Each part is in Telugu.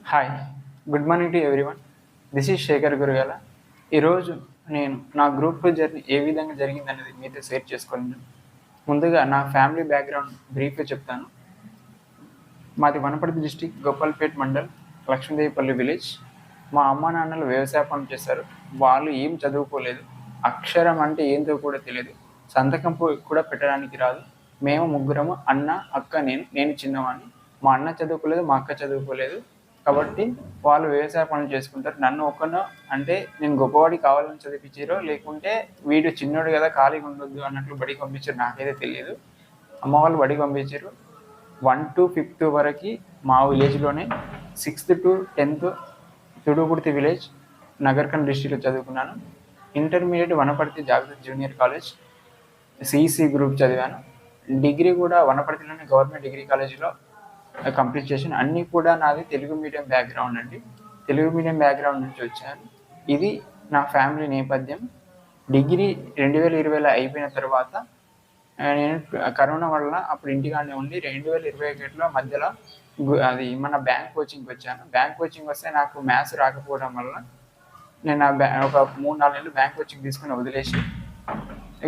Hi, good morning to everyone. This is Shekhar Gurugala. ఈరోజు నేను నా గ్రూప్ జర్నీ ఏ విధంగా జరిగిందనేది మీతో షేర్ చేసుకోలేను. ముందుగా నా ఫ్యామిలీ బ్యాక్గ్రౌండ్ బ్రీఫ్గా చెప్తాను. మాది వనపర్తి డిస్టిక్, గోపాల్పేట్ మండల్, లక్ష్మీదేవిపల్లి విలేజ్. మా అమ్మ నాన్నలు వ్యవసాయ పనులు చేశారు. వాళ్ళు ఏం చదువుకోలేదు. అక్షరం అంటే ఏంటో కూడా తెలియదు. సంతకం కూడా పెట్టడానికి రాదు. మేము ముగ్గురము, అన్న, అక్క, నేను చిన్నవాడిని. మా అన్న చదువుకోలేదు, మా అక్క చదువుకోలేదు. కాబట్టి వాళ్ళు వ్యవసాయ పనులు చేసుకుంటారు. నన్ను ఒక్కనో అంటే నేను గొప్పవాడి కావాలని చదివించారో, లేకుంటే వీడు చిన్నోడు కదా ఖాళీగా ఉండొద్దు అన్నట్లు బడికి పంపించారు, నాకైతే తెలియదు. అమ్మ వాళ్ళు బడికి పంపించారు. 1 to 5th వరకు మా విలేజ్లోనే. 6th to 10th తుడుకుర్తి విలేజ్, నగర్కన్ డిస్టిక్లో చదువుకున్నాను. ఇంటర్మీడియట్ వనపర్తి జాగ్రత్త జూనియర్ కాలేజ్, సిఈసి గ్రూప్ చదివాను. డిగ్రీ కూడా వనపర్తిలోని గవర్నమెంట్ డిగ్రీ కాలేజీలో కంప్లీట్ చేశాను. అన్నీ కూడా నాది తెలుగు మీడియం బ్యాక్గ్రౌండ్ అండి. తెలుగు మీడియం బ్యాక్గ్రౌండ్ నుంచి వచ్చాను. ఇది నా ఫ్యామిలీ నేపథ్యం. డిగ్రీ 2020లో అయిపోయిన తర్వాత నేను కరోనా వల్ల అప్పుడు ఇంటికాడనే ఉండి 2021లో మధ్యలో అది మన బ్యాంక్ కోచింగ్కి వచ్చాను. బ్యాంక్ కోచింగ్ వస్తే నాకు మ్యాథ్స్ రాకపోవడం వల్ల నేను ఒక 3-4 నెలలు బ్యాంక్ కోచింగ్ తీసుకుని వదిలేసి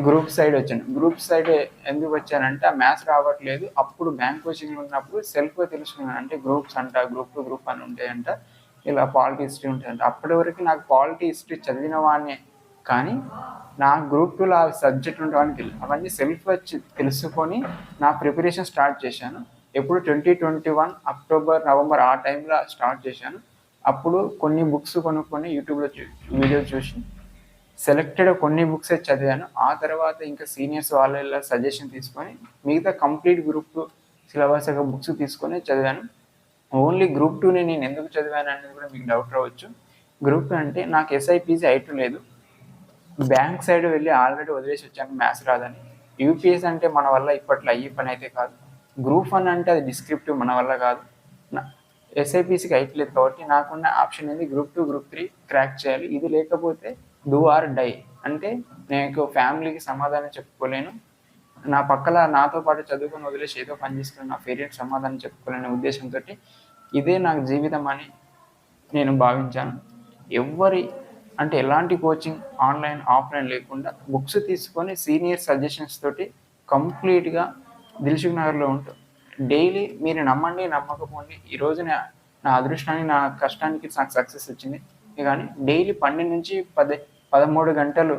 గ్రూప్ సైడ్ వచ్చాను. గ్రూప్ సైడ్ ఎందుకు వచ్చానంటే ఆ మ్యాథ్స్ రావట్లేదు. అప్పుడు బ్యాంక్ కోచింగ్ ఉన్నప్పుడు సెల్ఫ్గా తెలుసుకున్నాను. అంటే గ్రూప్స్ అంట, గ్రూప్ 2 గ్రూప్ 1 ఉంటాయంట, ఇలా పాలిటీ హిస్టరీ ఉంటాయంట. అప్పటి వరకు నాకు పాలిటీ హిస్టరీ చదివిన వాడినే, కానీ నా గ్రూప్ 2లో ఆ సబ్జెక్ట్ ఉంటామని తెలియదు. అవన్నీ సెల్ఫ్గా తెలుసుకొని నా ప్రిపరేషన్ స్టార్ట్ చేశాను. ఎప్పుడు 2021 అక్టోబర్, నవంబర్ ఆ టైంలో స్టార్ట్ చేశాను. అప్పుడు కొన్ని బుక్స్ కొనుక్కొని యూట్యూబ్లో వీడియో చూసి సెలెక్టెడ్ కొన్ని బుక్సే చదివాను. ఆ తర్వాత ఇంకా సీనియర్స్ వాళ్ళ సజెషన్ తీసుకొని మిగతా కంప్లీట్ గ్రూప్ సిలబస్ యొక్క బుక్స్ తీసుకొని చదివాను. ఓన్లీ గ్రూప్ 2ని నేను ఎందుకు చదివాను అనేది కూడా మీకు డౌట్ రావచ్చు. గ్రూప్ 2 అంటే నాకు ఎస్ఐపిసి ఐటు లేదు. బ్యాంక్ సైడ్ వెళ్ళి ఆల్రెడీ వదిలేసి వచ్చాను మ్యాథ్స్ రాదని. యూపీఎస్ అంటే మన వల్ల ఇప్పట్లో అయ్యే పని అయితే కాదు. గ్రూప్ 1 అంటే అది డిస్క్రిప్టివ్, మన వల్ల కాదు. ఎస్ఐపిసికి ఐటీ లేదు కాబట్టి నాకున్న ఆప్షన్ ఏంది, గ్రూప్ 2 గ్రూప్ 3 క్రాక్ చేయాలి. ఇది లేకపోతే డూ ఆర్ డై. అంటే నేను ఫ్యామిలీకి సమాధానం చెప్పుకోలేను, నా పక్కల నాతో పాటు చదువుకొని వదిలేసి ఏదో పని చేసుకుని నా పేరెంట్స్ సమాధానం చెప్పుకోలేని ఉద్దేశంతో ఇదే నాకు జీవితం అని నేను భావించాను. అంటే ఎలాంటి కోచింగ్ ఆన్లైన్ ఆఫ్లైన్ లేకుండా బుక్స్ తీసుకొని సీనియర్ సజెషన్స్ తోటి కంప్లీట్గా దిల్సుఖ్ నగర్లో ఉంటుంది. డైలీ మీరు నమ్మండి నమ్మకపోండి, ఈరోజు నా అదృష్టాన్ని, నా కష్టానికి నాకు సక్సెస్ వచ్చింది. కానీ డైలీ 12 నుంచి 13 గంటలు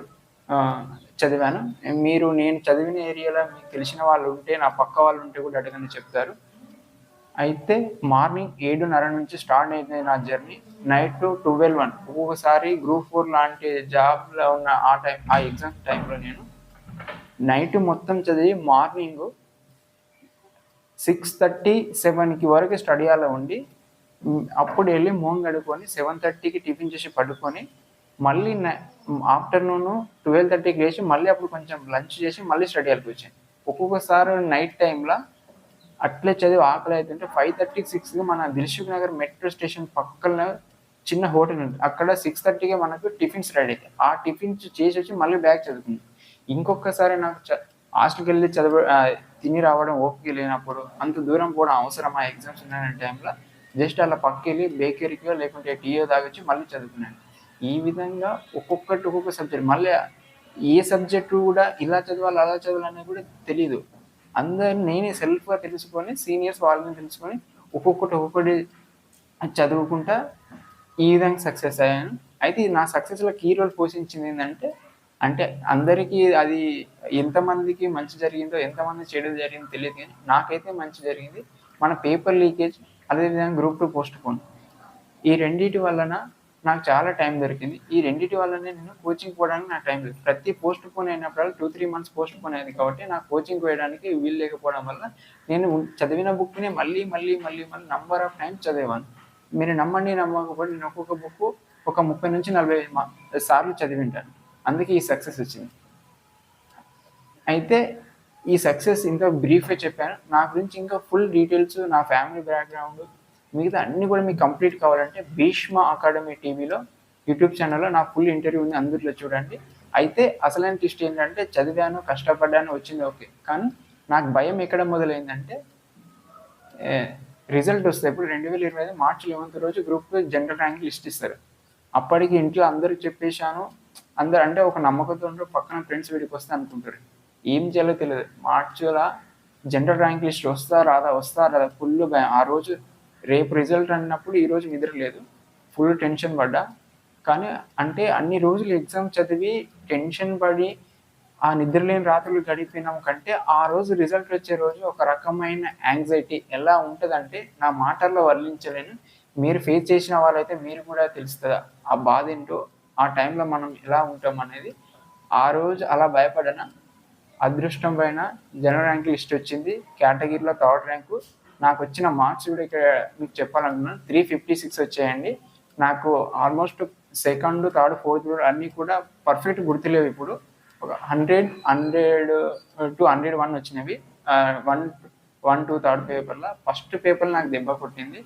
చదివాను. నేను చదివిన ఏరియాలో మీకు తెలిసిన వాళ్ళు ఉంటే, నా పక్క వాళ్ళు ఉంటే కూడా అడగని చెప్తారు. అయితే మార్నింగ్ 7:30 నుంచి స్టార్ట్ అయింది నా జర్నీ. నైట్ 12-1. ఒక్కొక్కసారి గ్రూప్ 4 లాంటి జాబ్లో ఉన్న ఆ ఎగ్జామ్ టైంలో నేను నైట్ మొత్తం చదివి మార్నింగ్ 6:30-7కి వరకు స్టడీ హాల్లో ఉండి అప్పుడు వెళ్ళి మోహన్ గడుకొని 7:30కి టిఫిన్ చేసి పడుకొని మళ్ళీ ఆఫ్టర్నూన్ 12:30కి లేచి మళ్ళీ అప్పుడు కొంచెం లంచ్ చేసి మళ్ళీ స్టడీ హాల్కి వచ్చాను. ఒక్కొక్కసారి నైట్ టైంలో అట్లే చదివి ఆకలి అవుతుంటే 5:30-6కి మన దిల్సుఖ్ నగర్ మెట్రో స్టేషన్ పక్కన చిన్న హోటల్ ఉంది. అక్కడ 6:30కి మనకు టిఫిన్స్ రెడీ అవుతాయి. ఆ టిఫిన్స్ చేసి వచ్చి మళ్ళీ బ్యాగ్ చదువుకుంది. ఇంకొకసారి నాకు హాస్టల్కి వెళ్ళి తిని రావడం ఓపిక లేనప్పుడు, అంత దూరం పోవడం అవసరమా ఎగ్జామ్స్ ఉన్న టైంలో, జస్ట్ అలా పక్కెళ్ళి బేకరీకో లేకుంటే టీయో తాగొచ్చి మళ్ళీ చదువుకున్నాను. ఈ విధంగా ఒక్కొక్క సబ్జెక్ట్, మళ్ళీ ఏ సబ్జెక్టు కూడా ఇలా చదవాలి అలా చదవాలనేది కూడా తెలీదు. అందరిని నేనే సెల్ఫ్గా తెలుసుకొని సీనియర్స్ వాళ్ళని తెలుసుకొని ఒక్కొక్కటి చదువుకుంటా ఈ విధంగా సక్సెస్ అయ్యాను. అయితే నా సక్సెస్లో కీ రోల్ పోషించింది ఏంటంటే, అందరికీ అది ఎంతమందికి మంచి జరిగిందో ఎంతమంది చెడు జరిగిందో తెలియదు, కానీ నాకైతే మంచి జరిగింది. మన పేపర్ లీకేజ్, అదేవిధంగా గ్రూప్ 2 పోస్ట్ పోన్, ఈ రెండింటి వలన నాకు చాలా టైం దొరికింది. ఈ రెండింటి వల్లనే నేను కోచింగ్ పోవడానికి నాకు టైం దొరికింది. ప్రతి పోస్ట్ పోన్ అయినప్పుడు 2-3 మంత్స్ పోస్ట్ పోన్ అయ్యేది కాబట్టి నాకు కోచింగ్ పోయడానికి వీలు లేకపోవడం వల్ల నేను చదివిన బుక్ని మళ్ళీ నంబర్ ఆఫ్ టైమ్స్ చదివాను. మీరు నమ్మండి నమ్మకపోతే నేను ఒక్కొక్క బుక్ ఒక 30 నుంచి 40 సార్లు చదివింటాను. అందుకే ఈ సక్సెస్ వచ్చింది. అయితే ఈ సక్సెస్ ఇంకా బ్రీఫ్గా చెప్పాను. నా గురించి ఇంకా ఫుల్ డీటెయిల్స్, నా ఫ్యామిలీ బ్యాక్గ్రౌండ్, మిగతా అన్నీ కూడా మీకు కంప్లీట్ కావాలంటే భీష్మ అకాడమీ టీవీలో యూట్యూబ్ ఛానల్లో నా ఫుల్ ఇంటర్వ్యూ ఉంది, అందులో చూడండి. అయితే అసలైన ట్విస్ట్ ఏంటంటే, చదివాను, కష్టపడ్డాను, వచ్చింది ఓకే, కానీ నాకు భయం ఎక్కడ మొదలైందంటే రిజల్ట్ వస్తే ఇప్పుడు 2025 మార్చి 11 రోజు గ్రూప్ జనరల్ ర్యాంక్ లిస్ట్ ఇస్తారు. అప్పటికి ఇంట్లో అందరికి చెప్పేశాను. అందరు అంటే ఒక నమ్మకంతో ఉంటారు, పక్కన ఫ్రెండ్స్ వీడికి వస్తే అనుకుంటారు. ఏం చేయాలో తెలియదు. మార్చిలో జనరల్ ర్యాంక్ లిస్ట్ వస్తా రాదా ఫుల్ భయం. ఆ రోజు రేపు రిజల్ట్ అన్నప్పుడు ఈ రోజు నిద్ర లేదు, ఫుల్ టెన్షన్ పడ్డా. కానీ అంటే అన్ని రోజులు ఎగ్జామ్ చదివి టెన్షన్ పడి ఆ నిద్రలేని రాత్రులు గడిపినాం కంటే ఆ రోజు రిజల్ట్ వచ్చే రోజు ఒక రకమైన యాంగ్జైటీ ఎలా ఉంటుందంటే నా మాటల్లో వర్ణించలేను. మీరు ఫేస్ చేసిన వాళ్ళైతే మీరు కూడా తెలుస్తుందా ఆ బాధ ఏంటో, ఆ టైంలో మనం ఎలా ఉంటాం అనేది. ఆ రోజు అలా భయపడన అదృష్టం పైన జనరల్ ర్యాంక్ లిస్ట్ వచ్చింది. కేటగిరీలో 3rd ర్యాంకు. నాకు వచ్చిన మార్క్స్ కూడా ఇక్కడ మీకు చెప్పాలనుకున్నాను. 356 వచ్చాయండి. నాకు ఆల్మోస్ట్ 2nd, 3rd, 4th అన్నీ కూడా పర్ఫెక్ట్ గుర్తులేవు. ఇప్పుడు ఒక 100 to 101 వచ్చినవి. 1, 2, 3rd పేపర్లో. ఫస్ట్ పేపర్ నాకు దెబ్బ కొట్టింది.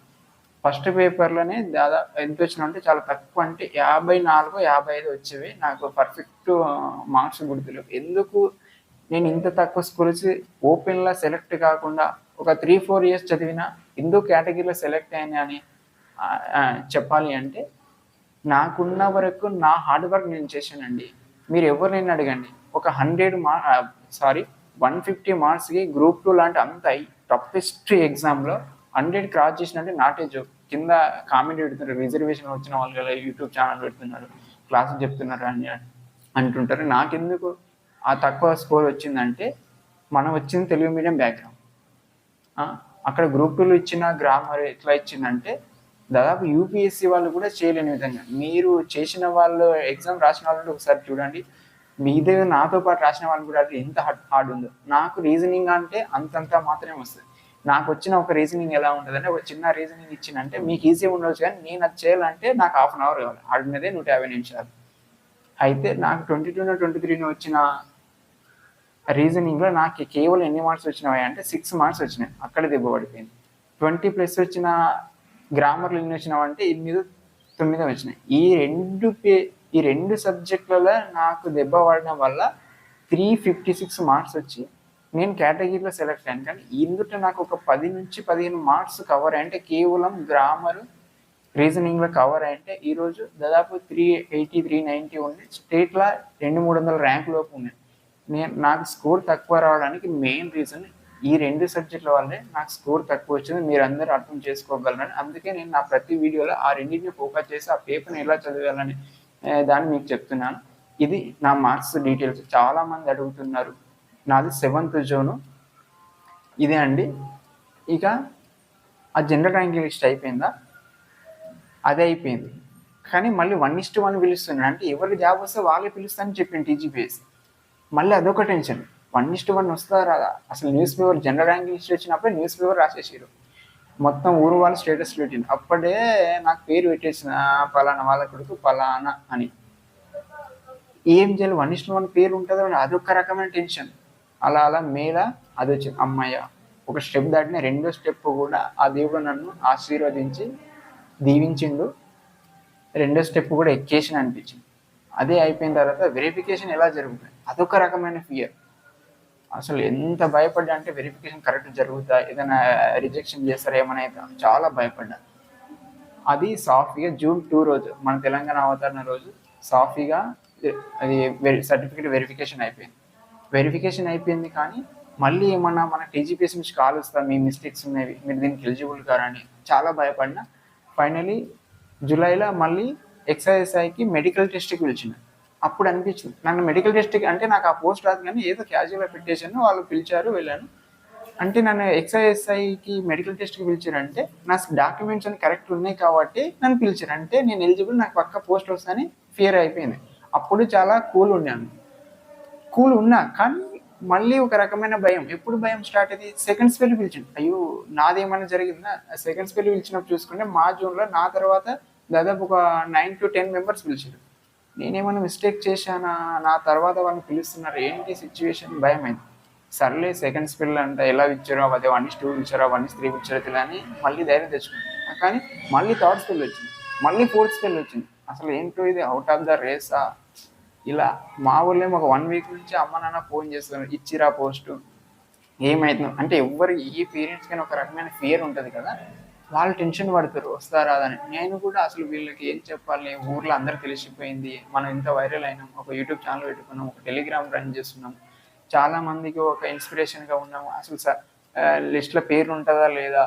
ఫస్ట్ పేపర్లోనే దాదాపు ఎంత వచ్చినా అంటే చాలా తక్కువ, అంటే 54, 55 వచ్చేవి. నాకు పర్ఫెక్ట్ మార్క్స్ గుర్తులేవు. ఎందుకు నేను ఇంత తక్కువ స్కూల్స్ ఓపెన్లో సెలెక్ట్ కాకుండా ఒక 3-4 ఇయర్స్ చదివినా ఎందుకు కేటగిరీలో సెలెక్ట్ అయినా అని చెప్పాలి అంటే నాకున్న వరకు నా హార్డ్ వర్క్ నేను చేశానండి. మీరు ఎవరినైనా అడగండి, ఒక 150 మార్క్స్కి గ్రూప్ 2 లాంటి అంత టఫెస్ట్ ఎగ్జామ్లో 100 క్రాస్ చేసినట్టే నాటే జోక్. కింద కామెంట్ పెడుతున్నారు, రిజర్వేషన్ వచ్చిన వాళ్ళు కదా యూట్యూబ్ ఛానల్ పెడుతున్నారు, క్లాసులు చెప్తున్నారు అని అంటుంటారు. నాకెందుకు ఆ తక్కువ స్కోర్ వచ్చిందంటే మనం వచ్చింది తెలుగు మీడియం బ్యాక్గ్రౌండ్. అక్కడ గ్రూప్ 2లో ఇచ్చిన గ్రామర్ ఎట్లా ఇచ్చిందంటే దాదాపు యూపీఎస్సీ వాళ్ళు కూడా చేయలేని విధంగా. మీరు చేసిన వాళ్ళు ఎగ్జామ్ రాసిన వాళ్ళు ఒకసారి చూడండి, మీదే నాతో పాటు రాసిన వాళ్ళు కూడా ఎంత హార్డ్ ఉందో. నాకు రీజనింగ్ అంటే అంతంతా మాత్రమే వస్తుంది. నాకు వచ్చిన ఒక రీజనింగ్ ఎలా ఉంటుందంటే ఒక చిన్న రీజనింగ్ ఇచ్చిందంటే మీకు ఈజీ ఉండవచ్చు, కానీ నేను అది చేయాలంటే నాకు 1/2 అవర్ కావాలి. ఆడినదే 150 నిమిషాలు. అయితే నాకు 22, 23 వచ్చిన రీజనింగ్లో నాకు కేవలం ఎన్ని మార్క్స్ వచ్చినాయి అంటే 6 మార్క్స్ వచ్చినాయి. అక్కడ దెబ్బ పడిపోయింది. 20+ వచ్చిన గ్రామర్లు ఎన్ని వచ్చినావంటే 8, 9 వచ్చినాయి. ఈ రెండు సబ్జెక్టులలో నాకు దెబ్బ పడడం వల్ల 356 మార్క్స్ వచ్చి నేను కేటగిరీలో సెలెక్ట్ అయ్యాను. కానీ ఇందులో నాకు ఒక 10 నుంచి 15 మార్క్స్ కవర్ అంటే కేవలం గ్రామరు రీజనింగ్లో కవర్ అంటే ఈరోజు దాదాపు 380, 390 ఉంది. స్టేట్లో 200-300 ర్యాంక్ లోపు ఉన్నాయి. నాకు స్కోర్ తక్కువ రావడానికి మెయిన్ రీజన్ ఈ 2 సబ్జెక్టుల వల్లే నాకు స్కోర్ తక్కువ వచ్చింది. మీరు అందరూ అర్థం చేసుకోగలరని అందుకే నేను నా ప్రతి వీడియోలో ఆ రెండింటిని ఫోకస్ చేసి ఆ పేపర్ని ఎలా చదివాలని దాన్ని మీకు చెప్తున్నాను. ఇది నా మార్క్స్ డీటెయిల్స్. చాలామంది అడుగుతున్నారు. నాది 7th జోను ఇదే అండి. ఇక ఆ జనరల్ ర్యాంకింగ్ లిస్ట్ అయిపోయిందా? అదే అయిపోయింది. కానీ మళ్ళీ 1:1 పిలుస్తున్నాడు. అంటే ఎవరికి జాబ్ వస్తే వాళ్ళే పిలుస్తానని చెప్పింది టీజీపీఎస్. మళ్ళీ అదొక టెన్షన్. 1:1 వస్తారా రాదా? అసలు news paper general ranking list వచ్చినప్పుడే న్యూస్ పేపర్ రాసేసారు. మొత్తం ఊరు వాళ్ళు స్టేటస్ పెట్టింది. అప్పుడే నాకు పేరు పెట్టేసిన పలానా వాళ్ళ కొడుకు పలానా అని. ఏం చేయాలి? 1:1 పేరు ఉంటుందో అదొక రకమైన టెన్షన్. అలా మేళ అది వచ్చింది. అమ్మాయ ఒక స్టెప్ దాటిన 2వ స్టెప్ కూడా ఆ దేవుడు నన్ను ఆశీర్వదించి దీవించిండు. 2వ స్టెప్ కూడా ఎక్కేషన్ అనిపించింది. అదే అయిపోయిన తర్వాత వెరిఫికేషన్ ఎలా జరుగుతుంది అదొక రకమైన ఫియర్. అసలు ఎంత భయపడ్డా అంటే వెరిఫికేషన్ కరెక్ట్ జరుగుతా, ఏదైనా రిజెక్షన్ చేస్తారా ఏమైనా చాలా భయపడ్డా. అది సాఫీగా June 2 రోజు మన తెలంగాణ అవతరణ రోజు సాఫీగా అది సర్టిఫికేట్ వెరిఫికేషన్ అయిపోయింది. వెరిఫికేషన్ అయిపోయింది కానీ మళ్ళీ ఏమన్నా మన టీజీపీఎస్ నుంచి కాల్ వస్తా, మీ మిస్టేక్స్ ఉన్నవి, మీరు దీనికి ఎలిజిబుల్ కారని చాలా భయపడినా. ఫైనలీ జూలైలో మళ్ళీ ఎక్సైఎస్ఐకి మెడికల్ టెస్ట్కి పిలిచిన. అప్పుడు అనిపించింది నన్ను మెడికల్ టెస్ట్కి అంటే నాకు ఆ పోస్ట్ రాదు కానీ ఏదో క్యాజువల్గా పెట్టేశాను. వాళ్ళు పిలిచారు, వెళ్ళాను. అంటే నన్ను ఎక్సైఎస్ఐకి మెడికల్ టెస్ట్కి పిలిచారంటే నా డాక్యుమెంట్స్ అని కరెక్ట్ ఉన్నాయి కాబట్టి నన్ను పిలిచారు. అంటే నేను ఎలిజిబుల్, నాకు పక్క పోస్ట్ వస్తుందని ఫియర్ అయిపోయింది. అప్పుడు చాలా కూల్ ఉన్నా కానీ మళ్ళీ ఒక రకమైన భయం. ఎప్పుడు భయం స్టార్ట్ అయింది? సెకండ్ స్పెల్ పిలిచింది. అయ్యో నాదేమైనా జరిగిందా? సెకండ్ స్పెల్ పిలిచినప్పుడు చూసుకుంటే మా జూన్లో నా తర్వాత దాదాపు ఒక 9 to 10 మెంబర్స్ పిలిచారు. నేనేమైనా మిస్టేక్ చేశానా? నా తర్వాత వాళ్ళని పిలుస్తున్నారు, ఏంటి సిచ్యువేషన్? భయం అయింది. సర్లే సెకండ్ స్పెల్ అంట ఎలా ఇచ్చారో అదే 1:2 ఇచ్చారో 1:3 ఇచ్చారో తెలియని మళ్ళీ ధైర్యం తెచ్చుకున్నాను. కానీ మళ్ళీ 3rd స్పెల్ వచ్చింది, మళ్ళీ 4th స్పెల్ వచ్చింది. అసలు ఏంటో ఇది అవుట్ ఆఫ్ ద రేసా? ఇలా మా ఊళ్ళేమో ఒక 1 వీక్ నుంచి అమ్మ నాన్న ఫోన్ చేస్తున్నారు, ఇచ్చిరా పోస్టు, ఏమైతుందో అంటే ఎవ్వరు ఏ పేరెంట్స్ కైనా ఒక రకమైన ఫియర్ ఉంటుంది కదా, వాళ్ళు టెన్షన్ పడతారు వస్తారా అని. నేను కూడా అసలు వీళ్ళకి ఏం చెప్పాలి, ఊర్లో అందరు తెలిసిపోయింది, మనం ఇంత వైరల్ అయినాం, ఒక యూట్యూబ్ ఛానల్ పెట్టుకున్నాం, ఒక టెలిగ్రామ్ రన్ చేస్తున్నాం, చాలా మందికి ఒక ఇన్స్పిరేషన్గా ఉన్నాము, అసలు లిస్ట్లో పేరు ఉంటుందా లేదా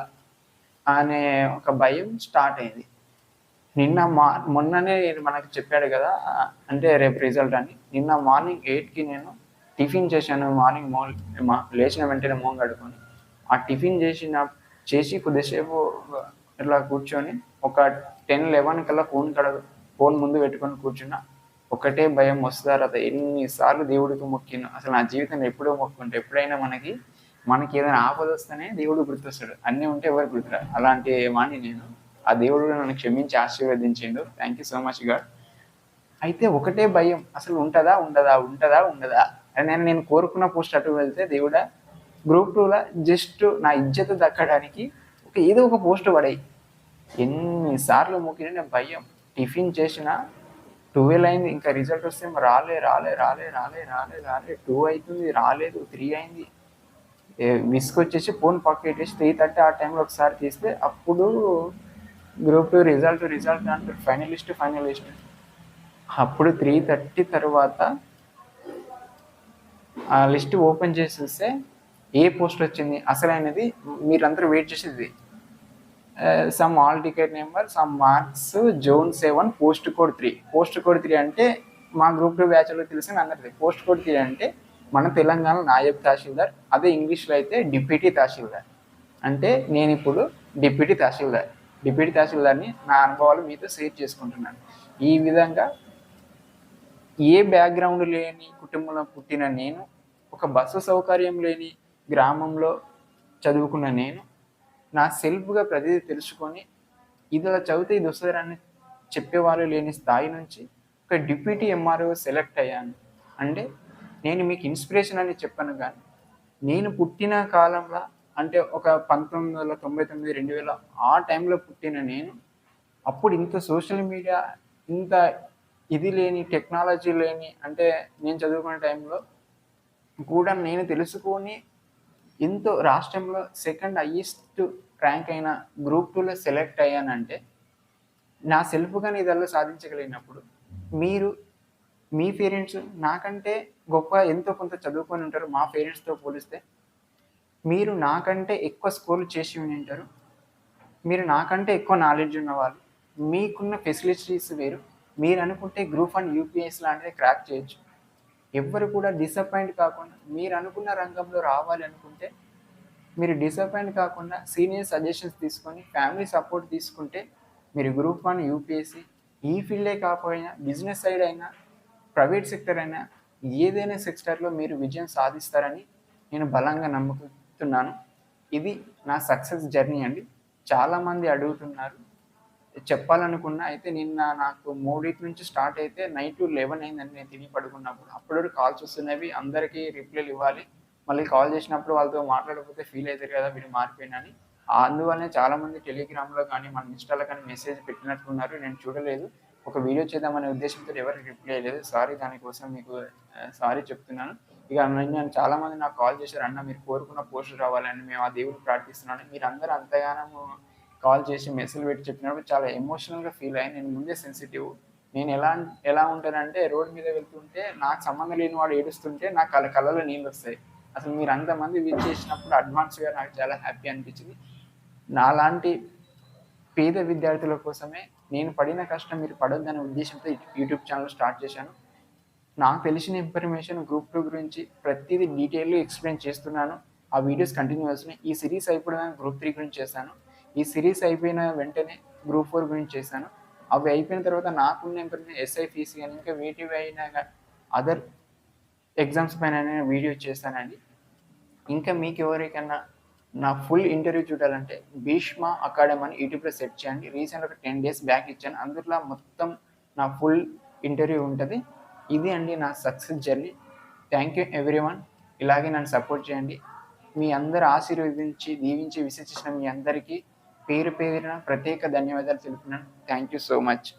అనే ఒక భయం స్టార్ట్ అయింది. నిన్న మొన్ననే మనకు చెప్పాడు కదా, అంటే రేపు రిజల్ట్ అని. నిన్న మార్నింగ్ 8కి నేను టిఫిన్ చేశాను. మార్నింగ్ లేచిన వెంటనే మోహం కడుక్కొని ఆ టిఫిన్ చేసి కొద్దిసేపు ఇట్లా కూర్చొని ఒక 10-11 కల్లా ఫోన్ ముందు పెట్టుకొని కూర్చున్నా. ఒకటే భయం, వస్తుందా రాదా. ఎన్నిసార్లు దేవుడికి మొక్కిను, అసలు నా జీవితంలో ఎప్పుడో మొక్కుంటే, ఎప్పుడైనా మనకి ఏదైనా ఆపద వస్తేనే దేవుడు గుర్తొస్తాడు, అన్నీ ఉంటే ఎవరు గుర్తురాడు. అలాంటి వాడిని నేను. ఆ దేవుడు నన్ను క్షమించి ఆశీర్వదించిండు. Thank you so much God. అయితే ఒకటే భయం, అసలు ఉంటుందా అని నేను కోరుకున్న పోస్ట్ అటు వెళ్తే, దేవుడా గ్రూప్ 2లో జస్ట్ నా ఇజ్జత్ దక్కడానికి ఏదో ఒక పోస్ట్ పడాయి. ఎన్నిసార్లు మొక్కిన నేను భయం. టిఫిన్ చేసిన 12 అయింది, ఇంకా రిజల్ట్ వస్తే రాలే 2 అవుతుంది, రాలేదు 3 అయింది. విసుకొచ్చేసి ఫోన్ పక్కెట్టేసి 3:30 ఆ టైంలో ఒకసారి తీస్తే అప్పుడు గ్రూప్ 2 రిజల్ట్ అంటారు, ఫైనలిస్ట్. అప్పుడు 3:30 తర్వాత ఆ లిస్ట్ ఓపెన్ చేసి చూస్తే ఏ పోస్ట్ వచ్చింది అసలైనది, మీరందరూ వెయిట్ చేసేది. Some all ticket number, some marks, zone 7, post code 3. Post code 3 అంటే మా గ్రూప్ 2 బ్యాచ్లో తెలిసిన అందరిది. పోస్ట్ కోడ్ 3 అంటే మన తెలంగాణ నాయబ్ తహసీల్దార్, అదే ఇంగ్లీష్లో అయితే డిప్యూటీ తహసీల్దార్. అంటే నేను ఇప్పుడు డిప్యూటీ తహసీల్దార్ని నా అనుభవాలు మీతో షేర్ చేసుకుంటున్నాను. ఈ విధంగా ఏ బ్యాక్గ్రౌండ్ లేని కుటుంబంలో పుట్టిన నేను, ఒక బస్సు సౌకర్యం లేని గ్రామంలో చదువుకున్న నేను, నా సెల్ఫ్గా ప్రతిదీ తెలుసుకొని ఇది చదివితే ఇది వస్తుందని చెప్పేవాళ్ళు లేని స్థాయి నుంచి ఒక డిప్యూటీ ఎంఆర్ఓ సెలెక్ట్ అయ్యాను. అంటే నేను మీకు ఇన్స్పిరేషన్ అని చెప్పాను, కానీ నేను పుట్టిన కాలంలో అంటే ఒక 1999, 2000 ఆ టైంలో పుట్టిన నేను, అప్పుడు ఇంత సోషల్ మీడియా, ఇంత ఇది లేని, టెక్నాలజీ లేని, అంటే నేను చదువుకునే టైంలో కూడా నేను తెలుసుకొని ఎంతో రాష్ట్రంలో సెకండ్ హైయెస్ట్ ర్యాంక్ అయిన గ్రూప్ 2లో సెలెక్ట్ అయ్యానంటే, నా సెల్ఫ్గానే ఇదల్లా సాధించగలిగినప్పుడు మీ పేరెంట్స్ నాకంటే గొప్ప ఎంతో కొంత చదువుకొని ఉంటారు. మా పేరెంట్స్తో పోలిస్తే మీరు నాకంటే ఎక్కువ స్కోర్లు చేసి ఉంటారు, మీరు నాకంటే ఎక్కువ నాలెడ్జ్ ఉన్నవాళ్ళు, మీకున్న ఫెసిలిటీస్ వేరు. మీరు అనుకుంటే గ్రూప్ 1 యూపీఎస్ లాంటిది క్రాక్ చేయొచ్చు. ఎవ్వరు కూడా డిసప్పాయింట్ కాకుండా, మీరు అనుకున్న రంగంలో రావాలి అనుకుంటే మీరు డిసప్పాయింట్ కాకుండా సీనియర్ సజెషన్స్ తీసుకొని, ఫ్యామిలీ సపోర్ట్ తీసుకుంటే మీరు గ్రూప్ 1 యూపీఎస్సీ ఈ ఫీల్డే కాకపోయినా బిజినెస్ సైడ్ అయినా, ప్రైవేట్ సెక్టర్ అయినా, ఏదైనా సెక్టర్లో మీరు విజయం సాధిస్తారని నేను బలంగా నమ్ముతున్నాను. ఇది నా సక్సెస్ జర్నీ అండి. చాలామంది అడుగుతున్నారు చెప్పాలనుకున్నా. అయితే నిన్న నాకు 3 నుంచి స్టార్ట్ అయితే నైట్ 11 అయిందండి నేను తిని పడుకున్నప్పుడు. అప్పుడు కాల్స్ వస్తున్నవి, అందరికీ రిప్లైలు ఇవ్వాలి. మళ్ళీ కాల్ చేసినప్పుడు వాళ్ళతో మాట్లాడకపోతే ఫీల్ అవుతారు కదా వీడు మారిపోయినని. అందువల్లనే చాలామంది టెలిగ్రామ్లో కానీ మన ఇన్స్టాలో కానీ మెసేజ్ పెట్టినట్టున్నారు, నేను చూడలేదు. ఒక వీడియో చేద్దామనే ఉద్దేశంతో ఎవరికి రిప్లై లేదు. సారీ, దానికోసం మీకు సారీ చెప్తున్నాను. ఇక నేను చాలామంది నాకు కాల్ చేశారు, అన్న మీరు కోరుకున్న పోస్టులు రావాలని మేము ఆ దేవుడిని ప్రార్థిస్తున్నాను. మీరు అందరూ అంతగానో కాల్ చేసి మెసేజ్ పెట్టి చెప్పినప్పుడు చాలా ఎమోషనల్గా ఫీల్ అయ్యి, నేను ముందే సెన్సిటివ్. నేను ఎలా ఉంటానంటే, రోడ్డు మీద వెళ్తుంటే నాకు సంబంధం లేని వాడు ఏడుస్తుంటే నాకు కళ్ళలో నీళ్ళు వస్తాయి. అసలు మీరు అంతమంది విజ్ చేసినప్పుడు అడ్వాన్స్గా నాకు చాలా హ్యాపీ అనిపించింది. నాలాంటి పేద విద్యార్థుల కోసమే నేను పడిన కష్టం మీరు పడొద్దనే ఉద్దేశంతో యూట్యూబ్ ఛానల్ స్టార్ట్ చేశాను. నాకు తెలిసిన ఇన్ఫర్మేషన్ గ్రూప్ 2 గురించి ప్రతిదీ డీటెయిల్గా ఎక్స్ప్లెయిన్ చేస్తున్నాను. ఆ వీడియోస్ కంటిన్యూ అవుతున్నాయి. ఈ సిరీస్ అయిపోయిన గ్రూప్ 3 గురించి చేశాను. ఈ సిరీస్ అయిపోయిన వెంటనే గ్రూప్ 4 గురించి చేశాను. అవి అయిపోయిన తర్వాత నాకున్న ఇన్ఫర్మేషన్ SIPC కానీ ఇంకా వీటివి అయినా కానీ అదర్ ఎగ్జామ్స్ పైన వీడియో చేస్తానండి. ఇంకా మీకు ఎవరికైనా నా ఫుల్ ఇంటర్వ్యూ చూడాలంటే భీష్మ అకాడమీ అని యూట్యూబ్లో సెర్చ్ చేయండి. రీసెంట్గా ఒక 10 days బ్యాక్ ఇచ్చాను, అందులో మొత్తం నా ఫుల్ ఇంటర్వ్యూ ఉంటుంది. ఇది అండి నా success journey. Thank you everyone. ఇలాగే నన్ను సపోర్ట్ చేయండి. మీ అందరు ఆశీర్వదించి దీవించి విశ్వసించిన మీ అందరికీ పేరు పేరున ప్రత్యేక ధన్యవాదాలు తెలుపుతున్నాను. Thank you so much.